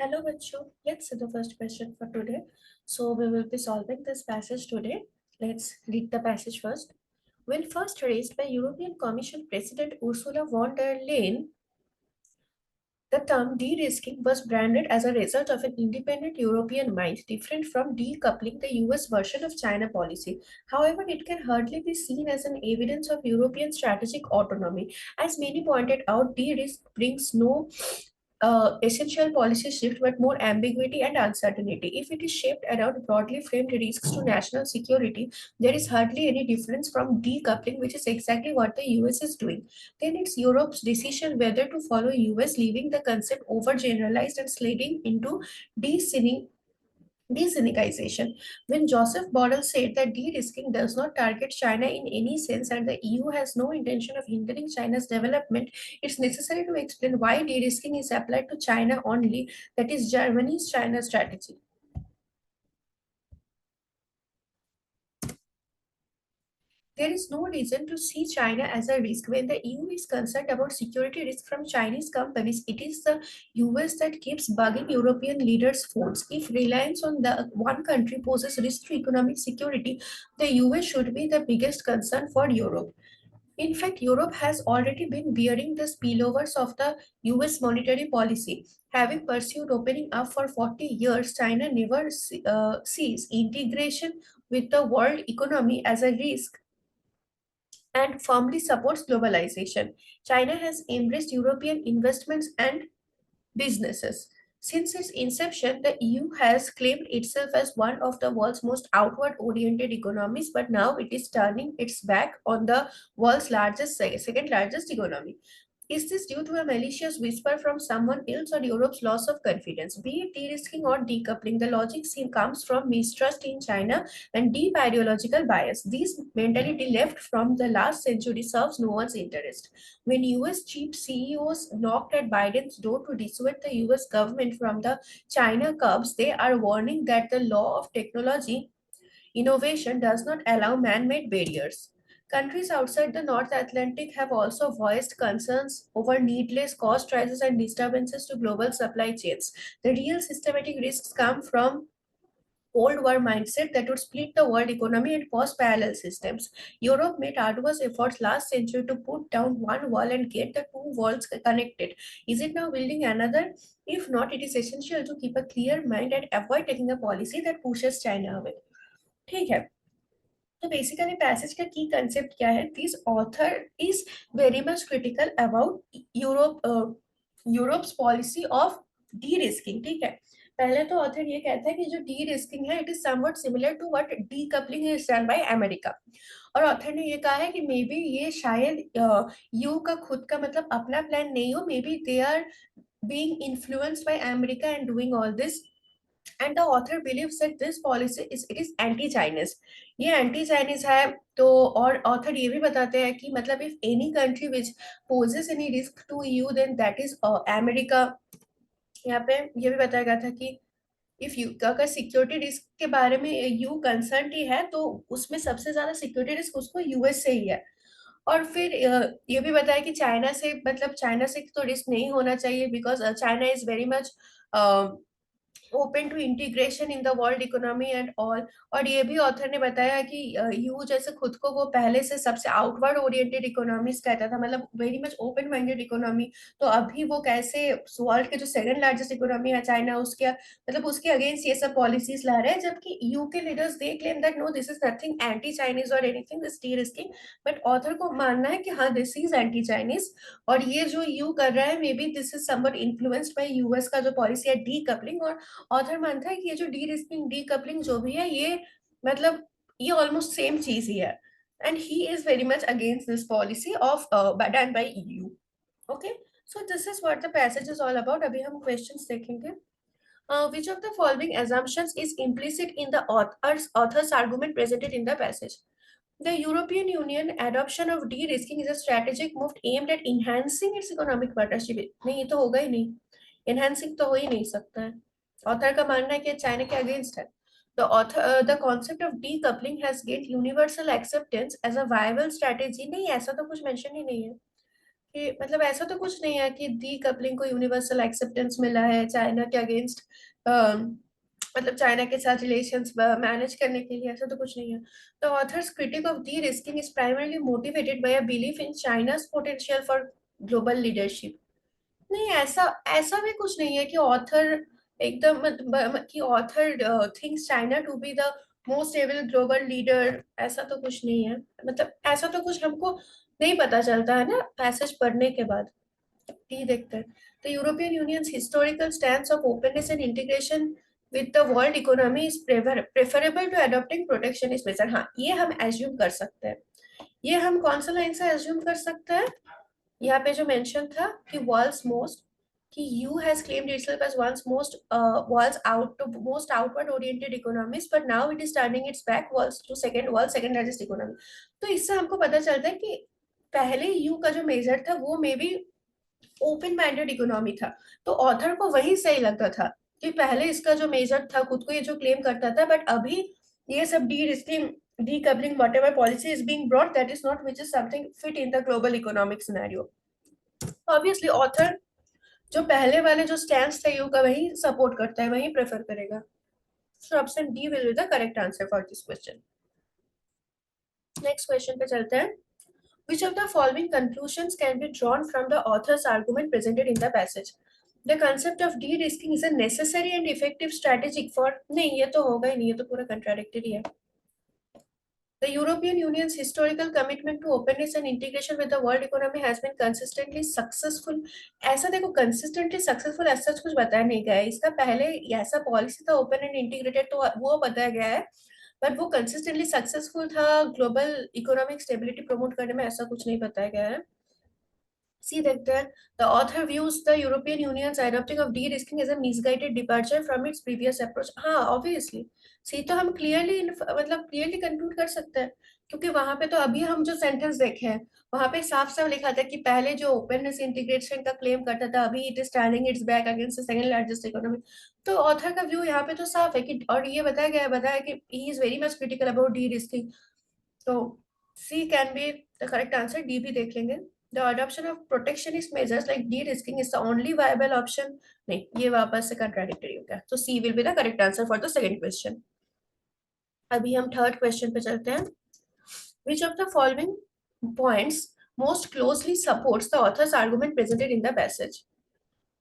Hello, Vachu. Let's see the first question for today. So we will be solving this passage today. Let's read the passage first. When first raised by European Commission President Ursula von der Leyen, the term de-risking was branded as a result of an independent European mind, different from decoupling the US version of China policy. However, it can hardly be seen as an evidence of European strategic autonomy. As many pointed out, de-risk brings no essential policy shift but more ambiguity and uncertainty. If it is shaped around broadly framed risks to national security, there is hardly any difference from decoupling, which is exactly what the US is doing. Then it's Europe's decision whether to follow US, leaving the concept overgeneralized and sliding into de-Sinicization. When Joseph Borrell said that de-risking does not target China in any sense and the EU has no intention of hindering China's development, it's necessary to explain why de-risking is applied to China only, that is Germany's China strategy. There is no reason to see China as a risk. When the EU is concerned about security risk from Chinese companies, it is the US that keeps bugging European leaders' phones. If reliance on the one country poses risk to economic security, the US should be the biggest concern for Europe. In fact, Europe has already been bearing the spillovers of the US monetary policy. Having pursued opening up for 40 years, China never sees integration with the world economy as a risk and firmly supports globalization. China has embraced European investments and businesses. Since its inception, the EU has claimed itself as one of the world's most outward oriented economies, but now it is turning its back on the world's second largest economy. Is this due to a malicious whisper from someone else or Europe's loss of confidence? Be it de-risking or decoupling, the logic comes from mistrust in China and deep ideological bias. This mentality left from the last century serves no one's interest. When US chief CEOs knocked at Biden's door to dissuade the US government from the China curbs, they are warning that the law of technology innovation does not allow man-made barriers. Countries outside the North Atlantic have also voiced concerns over needless cost rises and disturbances to global supply chains. The real systematic risks come from Cold War mindset that would split the world economy and cause parallel systems. Europe made arduous efforts last century to put down one wall and get the two walls connected. Is it now building another? If not, it is essential to keep a clear mind and avoid taking a policy that pushes China away. ठीक है. तो basically passage का की concept क्या है? This author is very much critical about Europe's policy of D risking. ठीक है, पहले तो ऑथर ये कहता है कि जो डी रिस्किंग है it is something similar to what decoupling is done by America. और ऑथर ने ये कहा है कि मे बी ये शायद यू का खुद का मतलब अपना प्लान नहीं हो, maybe they are being influenced by America and doing all this. And the author believes that this policy is it is anti Chinese. ये एंटी चाइनीज है. तो और ऑथर ये भी बताते हैं कि मतलब if any country which poses any risk to you then that is America. यहाँ पे ये भी बताया गया था कि इफ यू अगर सिक्योरिटी रिस्क के बारे में यू कंसर्न ही है तो उसमें सबसे ज्यादा सिक्योरिटी रिस्क उसको यूएस से ही है. और फिर ये भी बताया कि चाइना से मतलब चाइना से तो रिस्क नहीं होना चाहिए because China is very much open to integration in the world economy and all. और ये भी ऑथर ने बताया कि यू जैसे खुद को वो पहले से सबसे आउटवर्ड ओरिएंटेड इकोनॉमीज कहता था, मतलब very much open minded economy. तो अभी वो कैसे वर्ल्ड के जो सेकंड लार्जेस्ट इकोनॉमी है चाइना उसके मतलब उसके अगेंस्ट ये सब पॉलिसीज ला रहे हैं, जबकि यू के leaders they claim that no this is nothing anti Chinese और anything this derisking. But author को मानना है कि हाँ दिस इज एंटी चाइनीज. और ये जो यू कर रहा है may be this is somewhat influenced by US का जो पॉलिसी है डी कपलिंग. और ऑथर मानता है कि ये जो डी रिस्किंग डी कपलिंग जो भी है ये मतलब ये ऑलमोस्ट सेम चीज ही है. And he is very much against this policy of done by EU. Okay, so this is what the passage is all about. अभी हम क्वेश्चंस देखेंगे. Which of the following assumptions is implicit in the author's argument presented in the passage? The European Union adoption of de-risking is a strategic move aimed at enhancing its economic partnership. नहीं, ये तो होगा ही नहीं. Enhancing तो हो ही नहीं सकता है. ऑथर का मानना है कि चाइना के अगेंस्ट है. The concept of decoupling has gained universal acceptance as a viable strategy. नहीं, ऐसा तो कुछ मेंशन ही नहीं है. कि मतलब ऐसा तो कुछ नहीं है कि डी कपलिंग को यूनिवर्सल एक्सेप्टेंस मिला है चाइना के अगेंस्ट, मतलब चाइना के साथ रिलेशंस मैनेज करने के लिए, ऐसा तो कुछ नहीं है। The author's critic of D risking is primarily motivated by a belief in China's potential for global leadership. नहीं, ऐसा ऐसा भी कुछ नहीं है कि ऑथर एकदम कि author thinks China to be the most able global leader, ऐसा तो कुछ नहीं है। मतलब ऐसा तो कुछ हमको नहीं पता चलता है ना पैसेज पढ़ने के बाद। ये देखते हैं। The European Union's historical stance of openness and integration with the world economy is preferable to adopting protectionist measure। हाँ, ये हम assume कर सकते हैं। ये हम कौन सा लाइन से assume कर सकते हैं? यहाँ पे जो मेंशन था कि वर्ल्ड्स मोस्ट, कि you has claimed itself as world's most world's out most outward oriented economies, but now it is turning its back world's to world second largest economy. तो इससे हमको पता चलता है कि पहले यू का जो मेजर था वो may be open minded economy था। तो ऑथर को वही सही लगता था कि पहले इसका जो मेजर था खुद को ये जो क्लेम करता था, बट अभी ये सब D risking decoupling whatever policy is being brought, that is not which is something fit in the global economic scenario। Obviously author जो पहले वाले जो स्टैंड थे यू का वही सपोर्ट करता है, वही प्रेफर करेगा। So option D will be the correct answer for this question. Next question पे चलते हैं। Which of the following conclusions can be drawn from the author's argument presented in the passage? The concept of de-risking is a necessary and effective strategic for, नहीं ये तो होगा ही नहीं, ये तो पूरा contradictory है। The European Union's historical commitment to openness and integration with the world economy has been consistently successful। ऐसा देखो consistently successful ऐसा कुछ बताया नहीं गया है। इसका पहले ऐसा पॉलिसी था ओपन एंड इंटीग्रेटेड, तो वो बताया गया है, बट वो कंसिस्टेंटली सक्सेसफुल था ग्लोबल इकोनॉमिक स्टेबिलिटी प्रमोट करने में, ऐसा कुछ नहीं बताया गया है। See that the author views the European Union's adopting of de-risking as a misguided departure from its previous approach। हाँ obviously, सी तो हम क्लियरली मतलब क्लियरली कंक्लूड कर सकते हैं, क्योंकि वहां पे तो अभी हम जो सेंटेंस देखे हैं वहां पे साफ साफ लिखा था कि पहले जो ओपननेस इंटीग्रेशन का क्लेम करता था अभी it is turning its back against the second largest economy. तो ऑथर का व्यू यहाँ पे तो साफ है कि, और ये बताया कि he is very much critical about derisking. तो C can be the correct answer, D भी देख लेंगे। The adoption of protectionist measures like de-risking is the only viable option। नहीं, ये वापस से contradictory हो गया, तो C will be the correct answer for the second question। अभी हम थर्ड क्वेश्चन पे चलते हैं। Which of the following points most closely supports the author's argument presented in the passage?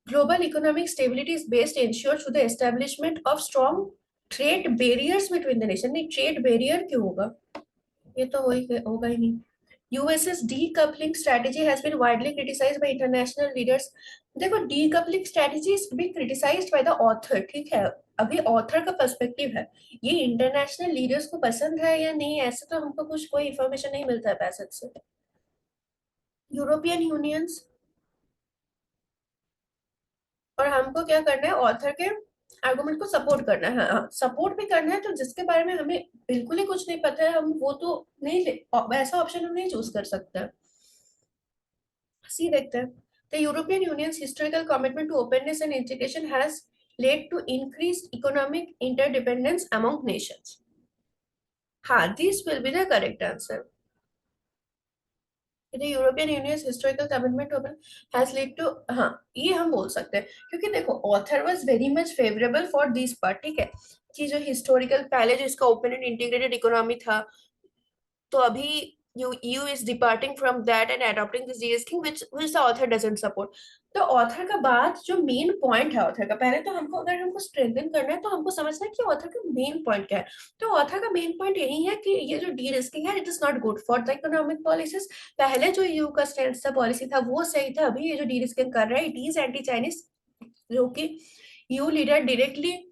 Global economic stability is best ensured through the establishment of strong trade barriers between the nation। नहीं, trade barrier क्यों होगा, ये तो होगा ही नहीं। US's decoupling strategy has been widely criticized by international leaders। देखो, decoupling strategy is being criticized by the author, ठीक है, अभी ऑथर का पर्सपेक्टिव है। ये इंटरनेशनल लीडर्स को पसंद है या नहीं, ऐसे तो हमको कुछ कोई इंफॉर्मेशन नहीं मिलता है पैसेज से। यूरोपियन यूनियंस, और हमको क्या करना है, ऑथर के आर्गुमेंट को सपोर्ट करना है। हाँ, सपोर्ट भी करना है, तो जिसके बारे में हमें बिल्कुल ही कुछ नहीं पता है हम वो तो नहीं वैसा ऑप्शन हम नहीं चूज कर सकते। सी देखते हैं। The European Union's historical commitment to openness and integration has led to increased economic interdependence among nations। हाँ, this will be the correct answer। The European Union's historical commitment to open has led to, हाँ ये हम बोल सकते हैं, क्योंकि देखो author was very much favourable for this part, ठीक है, कि जो हिस्टोरिकल पहले जो इसका ओपन एंड इंटीग्रेटेड इकोनॉमी था, तो अभी EU is departing from that and adopting this de-risking which the author doesn't support। तो ऑथर का बात जो मेन पॉइंट है ऑथर का, पहले तो हमको अगर हमको स्ट्रेंथन करना है तो हमको समझना है कि ऑथर का मेन पॉइंट क्या है। तो ऑथर का मेन पॉइंट यही है कि ये जो डी रिस्किंग है it is not good for the economic policies. पहले जो EU का स्टैंड था पॉलिसी था वो सही था, अभी ये जो डी रिस्किंग कर रहा है इट इज एंटी चाइनीज, जो कि EU लीडर डायरेक्टली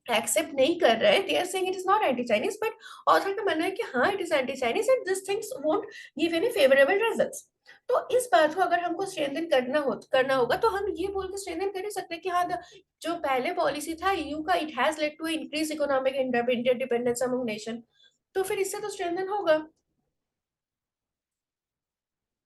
एक्सेप्ट नहीं कर रहे हैं। They are saying it is not anti Chinese, but author का मानना है कि हाँ it is anti Chinese and this things won't give any favourable results. तो इस बात को अगर हमको स्ट्रेंथन करना होगा तो हम ये बोल के स्ट्रेंथन कर ही सकते हैं कि हाँ जो पहले पॉलिसी था EU का it has led to increase economic interdependence among nation. तो फिर इससे तो स्ट्रेंथन होगा।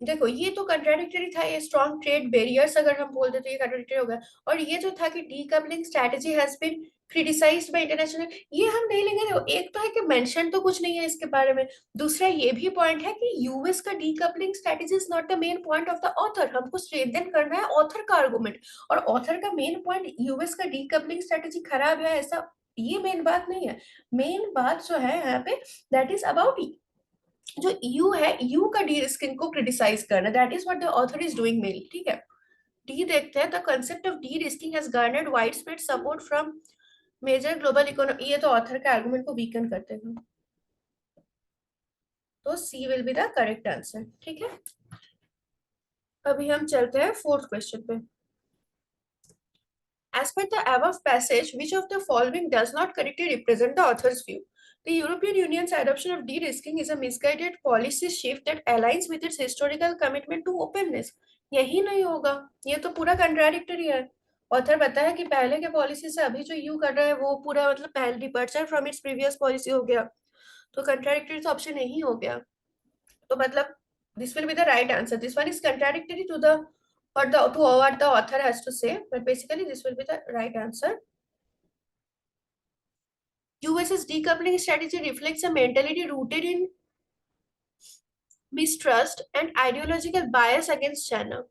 देखो ये तो कंट्राडिक्टरी था, ये स्ट्रॉन्ग ट्रेड बैरियर्स अगर हम बोल देते तो ये कंट्राडिक्टरी होगा। और ये जो था कि decoupling strategy has been criticised by international, ये हम नहीं लेंगे। देखो एक तो है कि मेंशन तो कुछ नहीं है इसके बारे में, दूसरा ये भी पॉइंट है कि यूएस का decoupling strategy is not the main point of the author, हमको स्ट्रेंथन करना है ऑथर का आर्गुमेंट। और ऑथर का मेन पॉइंट यूएस का डीकपलिंग स्ट्रेटजी खराब है ऐसा, ये मेन बात नहीं है। मेन बात जो है यहाँ पे, दैट इज अबाउट जो यू है, यू का डी रिस्किंग को क्रिटिसाइज करना, that is what the author is doing mainly. ठीक है, डी देखते हैं। The concept of derisking has garnered widespread support from major global economy, ये तो ऑथर के आर्गुमेंट को वीकन करते हैं, तो C will be the correct answer. ठीक है, अभी हम चलते हैं फोर्थ क्वेश्चन पे। As per the above passage, which of the following does not correctly represent the author's view? The European Union's adoption of de-risking is a misguided policy shift that aligns with its historical commitment to openness. यही नहीं होगा, ये तो पूरा contradictory है। Author बताया कि पहले के पॉलिसी से अभी जो यू कर रहा है वो पूरा मतलब पहले departure from its previous policy हो गया, तो कंट्राडिक्टरी तो ऑप्शन नहीं हो गया। तो मतलब this will be the right answer. This one is contradictory to the or the to what the author has to say, but basically this will be the right answer. US's decoupling strategy reflects a mentality rooted in mistrust and ideological bias against China.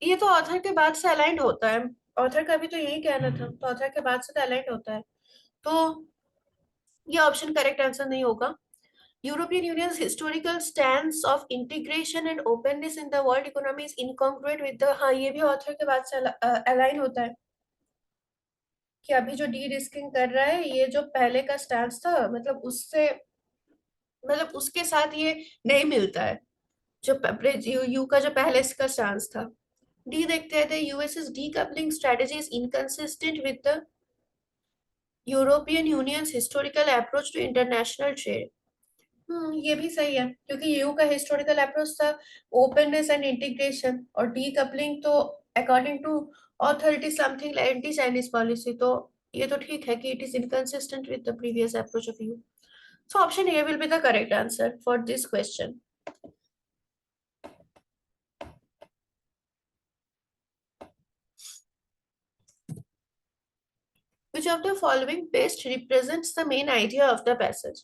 ये तो author के बाद से aligned होता है, author का भी तो यही कहना था, तो ऑथर के बाद से तो अलाइंड होता है, तो ये ऑप्शन करेक्ट आंसर नहीं होगा। European Union's historical stance of integration and openness in the world economy is incongruent with the, हाँ ये भी ऑथर के बाद से अलाइन होता है कि अभी जो डी रिस्किंग कर रहा है ये जो पहले का स्टैंस था मतलब उससे, मतलब उसके साथ ये नहीं मिलता है जो यू का जो पहले का स्टैंस था। डी देखते हैं, the US's decoupling strategy is inconsistent with the European union's historical approach to international trade. ये भी सही है क्योंकि यू का हिस्टोरिकल अप्रोच था ओपननेस एंड इंटीग्रेशन, और डीकपलिंग तो according to author it is something like anti Chinese policy, तो ये तो ठीक है कि it is inconsistent with the previous approach of EU. So option A will be the correct answer for this question. Which of the following best represents the main idea of the passage?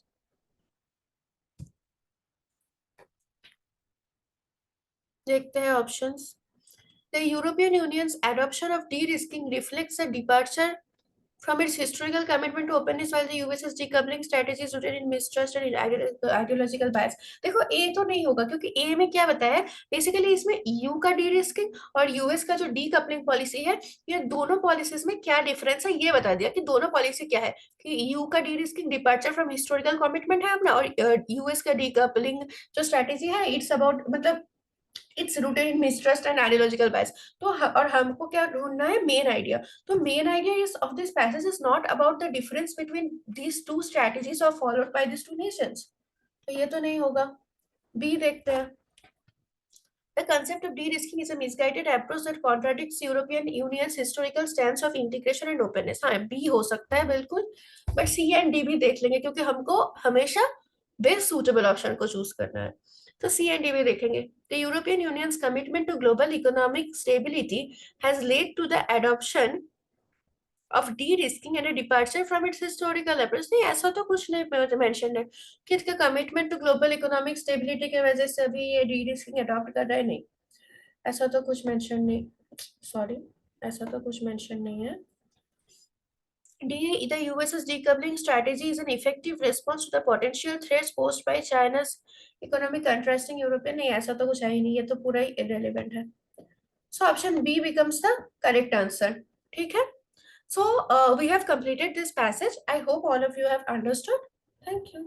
देखते हैं options. The European Union's adoption of de-risking reflects a departure from its historical commitment to openness, while the US's decoupling strategy is rooted in mistrust and ideological bias. देखो ए तो नहीं होगा क्योंकि ए में क्या बताया है, बेसिकली इसमें ईयू का डी रिस्किंग और यूएस का जो डी कपलिंग पॉलिसी है, ये दोनों पॉलिसीज में क्या डिफरेंस है ये बता दिया कि दोनों पॉलिसी क्या है, कि यूयू का derisking departure from historical commitment है अपना, और यूएस का डी कपलिंग जो स्ट्रेटेजी है इट्स अबाउट मतलब it's rooted in mistrust and ideological bias. तो और हमको क्या ढूंढना है, मेन आइडिया। तो main idea is of this passage is not about the difference between these two strategies और followed by this two nations, तो ये तो नहीं होगा। बी देखते हैं। The concept of de-risking is a misguided approach that contradicts European Union's historical stance of integration and openness. हाँ B हो सकता है बिल्कुल, बट सी एंड डी भी देख लेंगे क्योंकि हमको हमेशा बेस्ट सूटेबल ऑप्शन को चूज करना है, तो सी एंड डी भी देखेंगे। The European Union's commitment to global economic stability has led to the adoption of de-risking and a departure from its historical approach। नहीं ऐसा तो कुछ नहीं मेंशन है कि इसका commitment to global economic stability की वजह से अभी ये de-risking अडॉप्ट कर रहा है, नहीं ऐसा तो कुछ मेंशन नहीं, सॉरी ऐसा तो कुछ मेंशन नहीं है। D, the US's decoupling strategy is an effective response to the potential threats posed by China's economic contrasting European, नहीं ऐसा तो कुछ है ही नहीं, ये तो पूरा ही irrelevant है। So option B becomes the correct answer. ठीक है? So we have completed this passage. I hope all of you have understood. Thank you.